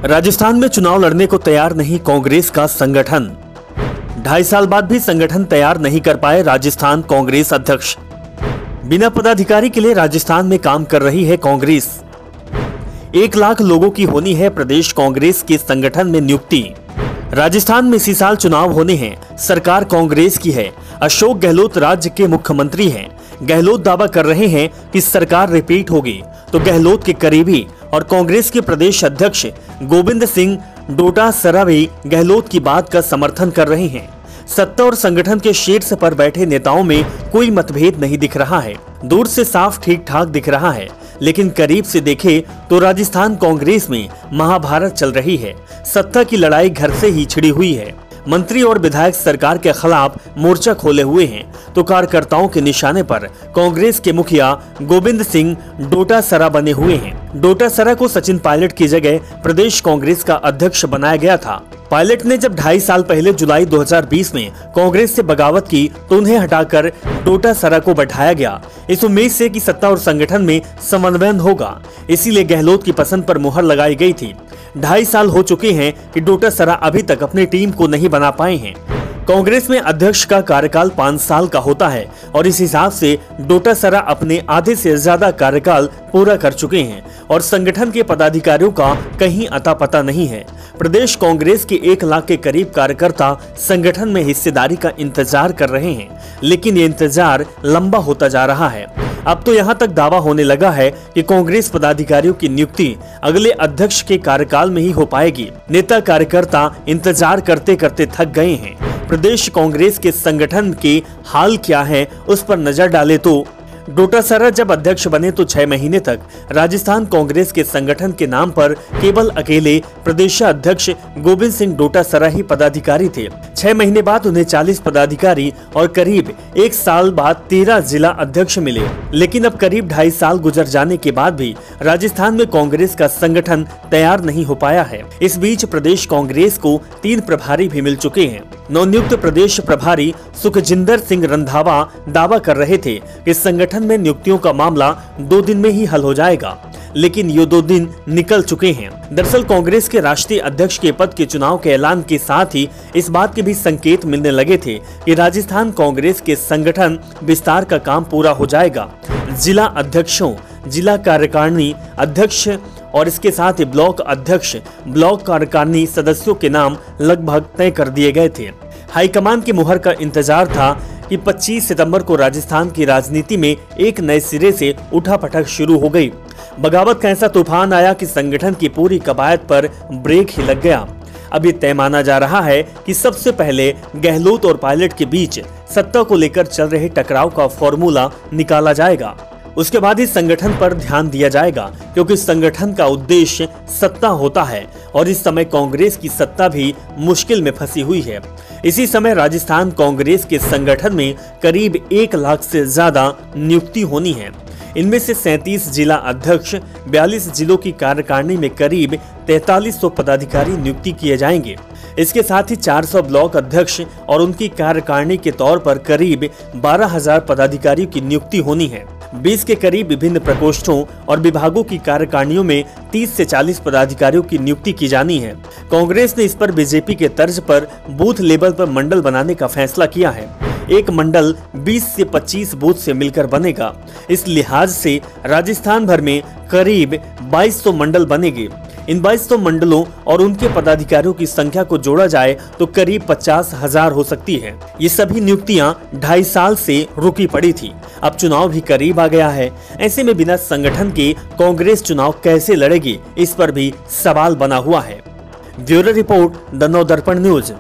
राजस्थान में चुनाव लड़ने को तैयार नहीं कांग्रेस का संगठन। 2.5 साल बाद भी संगठन तैयार नहीं कर पाए राजस्थान कांग्रेस अध्यक्ष। बिना पदाधिकारी के लिए राजस्थान में काम कर रही है कांग्रेस। 1 लाख लोगों की होनी है प्रदेश कांग्रेस के संगठन में नियुक्ति। राजस्थान में इसी साल चुनाव होने हैं, सरकार कांग्रेस की है। अशोक गहलोत राज्य के मुख्यमंत्री हैं। गहलोत दावा कर रहे हैं कि सरकार रिपीट होगी, तो गहलोत के करीबी और कांग्रेस के प्रदेश अध्यक्ष गोविंद सिंह डोटासरा भी गहलोत की बात का समर्थन कर रहे हैं। सत्ता और संगठन के शीर्ष पर बैठे नेताओं में कोई मतभेद नहीं दिख रहा है। दूर से साफ ठीक ठाक दिख रहा है, लेकिन करीब से देखे तो राजस्थान कांग्रेस में महाभारत चल रही है। सत्ता की लड़ाई घर से ही छिड़ी हुई है। मंत्री और विधायक सरकार के खिलाफ मोर्चा खोले हुए हैं, तो कार्यकर्ताओं के निशाने पर कांग्रेस के मुखिया गोविंद सिंह डोटासरा बने हुए हैं। डोटासरा को सचिन पायलट की जगह प्रदेश कांग्रेस का अध्यक्ष बनाया गया था। पायलट ने जब 2.5 साल पहले जुलाई 2020 में कांग्रेस से बगावत की, तो उन्हें हटाकर डोटासरा को बैठाया गया, इस उम्मीद से कि सत्ता और संगठन में समन्वय होगा। इसीलिए गहलोत की पसंद पर मुहर लगाई गई थी। 2.5 साल हो चुके हैं कि डोटासरा अभी तक अपनी टीम को नहीं बना पाए हैं। कांग्रेस में अध्यक्ष का कार्यकाल 5 साल का होता है और इस हिसाब से डोटासरा अपने आधे से ज्यादा कार्यकाल पूरा कर चुके हैं और संगठन के पदाधिकारियों का कहीं अता पता नहीं है। प्रदेश कांग्रेस के 1 लाख के करीब कार्यकर्ता संगठन में हिस्सेदारी का इंतजार कर रहे हैं, लेकिन ये इंतजार लंबा होता जा रहा है। अब तो यहाँ तक दावा होने लगा है कि कांग्रेस पदाधिकारियों की नियुक्ति अगले अध्यक्ष के कार्यकाल में ही हो पाएगी। नेता कार्यकर्ता इंतजार करते करते थक गए हैं। प्रदेश कांग्रेस के संगठन के हाल क्या है, उस पर नजर डाले तो डोटासरा जब अध्यक्ष बने तो 6 महीने तक राजस्थान कांग्रेस के संगठन के नाम पर केवल अकेले प्रदेशाध्यक्ष गोविंद सिंह डोटासरा ही पदाधिकारी थे। 6 महीने बाद उन्हें 40 पदाधिकारी और करीब 1 साल बाद 13 जिला अध्यक्ष मिले। लेकिन अब करीब 2.5 साल गुजर जाने के बाद भी राजस्थान में कांग्रेस का संगठन तैयार नहीं हो पाया है। इस बीच प्रदेश कांग्रेस को 3 प्रभारी भी मिल चुके हैं। नवनियुक्त प्रदेश प्रभारी सुखजिंदर सिंह रंधावा दावा कर रहे थे कि संगठन में नियुक्तियों का मामला 2 दिन में ही हल हो जाएगा, लेकिन ये 2 दिन निकल चुके हैं। दरअसल कांग्रेस के राष्ट्रीय अध्यक्ष के पद के चुनाव के ऐलान के साथ ही इस बात के भी संकेत मिलने लगे थे कि राजस्थान कांग्रेस के संगठन विस्तार का काम पूरा हो जाएगा। जिला अध्यक्षों, जिला कार्यकारिणी अध्यक्ष और इसके साथ ही ब्लॉक अध्यक्ष, ब्लॉक कार्यकारिणी सदस्यों के नाम लगभग तय कर दिए गए थे। हाईकमान की मुहर का इंतजार था कि 25 सितंबर को राजस्थान की राजनीति में एक नए सिरे से उठापटक शुरू हो गई। बगावत का ऐसा तूफान आया कि संगठन की पूरी कवायद पर ब्रेक ही लग गया। अब ये तय माना जा रहा है कि सबसे पहले गहलोत और पायलट के बीच सत्ता को लेकर चल रहे टकराव का फॉर्मूला निकाला जाएगा। उसके बाद ही संगठन पर ध्यान दिया जाएगा, क्योंकि संगठन का उद्देश्य सत्ता होता है और इस समय कांग्रेस की सत्ता भी मुश्किल में फंसी हुई है। इसी समय राजस्थान कांग्रेस के संगठन में करीब 1 लाख से ज्यादा नियुक्ति होनी है। इनमें से 37 जिला अध्यक्ष, 42 जिलों की कार्यकारिणी में करीब 4300 पदाधिकारी नियुक्ति किए जाएंगे। इसके साथ ही 400 ब्लॉक अध्यक्ष और उनकी कार्यकारिणी के तौर पर करीब 12,000 पदाधिकारियों की नियुक्ति होनी है। 20 के करीब विभिन्न प्रकोष्ठों और विभागों की कार्यकारिणियों में 30 से 40 पदाधिकारियों की नियुक्ति की जानी है। कांग्रेस ने इस पर बीजेपी के तर्ज पर बूथ लेवल पर मंडल बनाने का फैसला किया है। एक मंडल 20 से 25 बूथ से मिलकर बनेगा। इस लिहाज से राजस्थान भर में करीब 2200 मंडल बनेंगे। इन 2200 मंडलों और उनके पदाधिकारियों की संख्या को जोड़ा जाए तो करीब 50,000 हो सकती है। ये सभी नियुक्तियां 2.5 साल से रुकी पड़ी थी। अब चुनाव भी करीब आ गया है। ऐसे में बिना संगठन के कांग्रेस चुनाव कैसे लड़ेगी, इस पर भी सवाल बना हुआ है। Bureau report, the Navdarpan news.